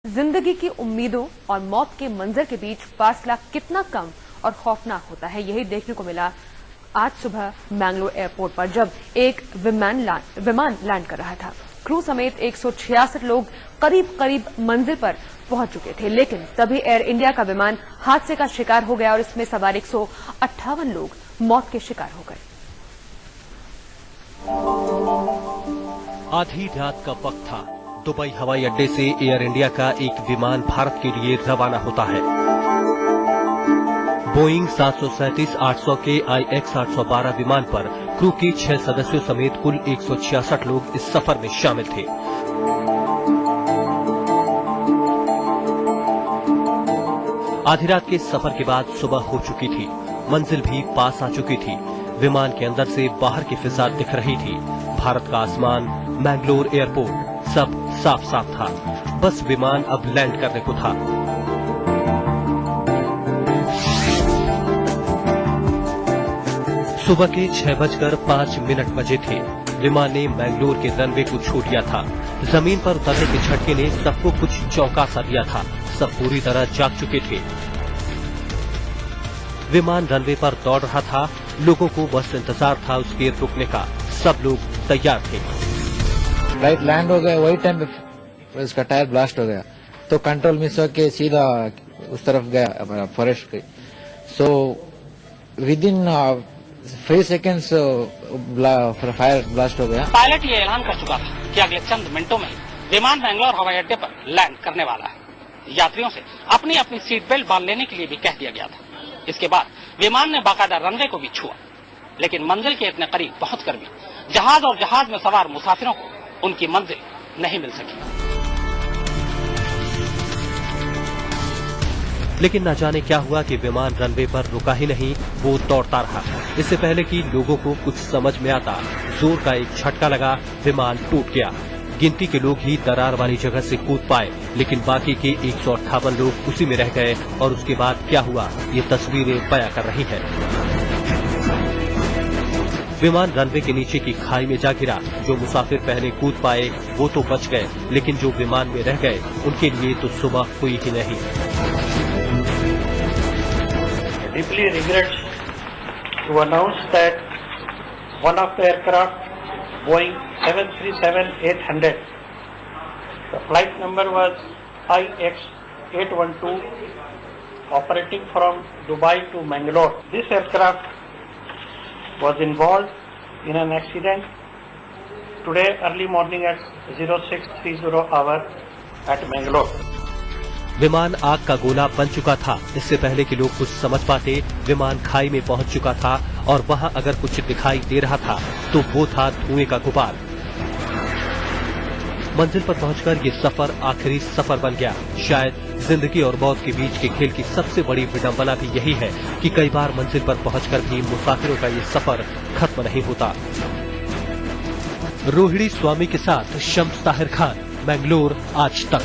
जिंदगी की उम्मीदों और मौत के मंजर के बीच फासला कितना कम और खौफनाक होता है, यही देखने को मिला आज सुबह मैंगलोर एयरपोर्ट पर, जब एक विमान लैंड कर रहा था। क्रू समेत 166 लोग करीब करीब मंजिल पर पहुंच चुके थे, लेकिन तभी एयर इंडिया का विमान हादसे का शिकार हो गया और इसमें सवार 158 लोग मौत के शिकार हो गए। आधी रात का वक्त था। दुबई हवाई अड्डे से एयर इंडिया का एक विमान भारत के लिए रवाना होता है। बोइंग 737-800 के IX 812 विमान पर क्रू के 6 सदस्यों समेत कुल 166 लोग इस सफर में शामिल थे। आधी रात के सफर के बाद सुबह हो चुकी थी, मंजिल भी पास आ चुकी थी। विमान के अंदर से बाहर की फिजा दिख रही थी। भारत का आसमान, मैंगलोर एयरपोर्ट, सब साफ साफ था। बस विमान अब लैंड करने को था। सुबह के 6:05 बजे थे। विमान ने मैंगलोर के रनवे को छू लिया था। जमीन पर उतरने के झटके ने सबको कुछ चौंका सा दिया था। सब पूरी तरह जाग चुके थे। विमान रनवे पर दौड़ रहा था। लोगों को बस इंतजार था उसके रुकने का। सब लोग तैयार थे। फ्लाइट लैंड हो गया, वही टाइम पे उसका टायर ब्लास्ट हो गया, तो कंट्रोल मिस होके सीधा उस तरफ गया फॉरेस्ट के। So with in 3 seconds fire blast हो गया। पायलट ये ऐलान कर चुका था कि अगले चंद मिनटों में विमान बैंगलोर हवाई अड्डे पर लैंड करने वाला है। यात्रियों से अपनी अपनी सीट बेल्ट बांध लेने के लिए भी कह दिया गया था। इसके बाद विमान ने बाकायदा रनवे को भी छुआ, लेकिन मंजिल के इतने करीब पहुंचकर भी जहाज और जहाज में सवार मुसाफिरों को उनकी मंजिल नहीं मिल सकी। लेकिन न जाने क्या हुआ कि विमान रनवे पर रुका ही नहीं, वो दौड़ता रहा। इससे पहले कि लोगों को कुछ समझ में आता, जोर का एक झटका लगा, विमान टूट गया। गिनती के लोग ही दरार वाली जगह से कूद पाए, लेकिन बाकी के 158 लोग उसी में रह गए। और उसके बाद क्या हुआ, ये तस्वीरें बयां कर रही हैं। विमान रनवे के नीचे की खाई में जा गिरा। जो मुसाफिर पहले कूद पाए वो तो बच गए, लेकिन जो विमान में रह गए उनके लिए तो सुबह हुई ही नहीं। Deeply regret to announce that one of the aircraft, Boeing 737-800, the flight number was IX 812, operating from Dubai to Mangalore. This aircraft was involved in an accident today early morning at 0630 hour at Mangalore. विमान आग का गोला बन चुका था। इससे पहले कि लोग कुछ समझ पाते, विमान खाई में पहुंच चुका था और वहां अगर कुछ दिखाई दे रहा था तो वो था धुएं का गुबार। मंजिल पर पहुंचकर ये सफर आखिरी सफर बन गया। शायद जिंदगी और मौत के बीच के खेल की सबसे बड़ी विडंबना भी यही है कि कई बार मंजिल पर पहुंचकर भी मुसाफिरों का ये सफर खत्म नहीं होता। रोहिणी स्वामी के साथ शम्स ताहिर खान, मैंगलोर आज तक।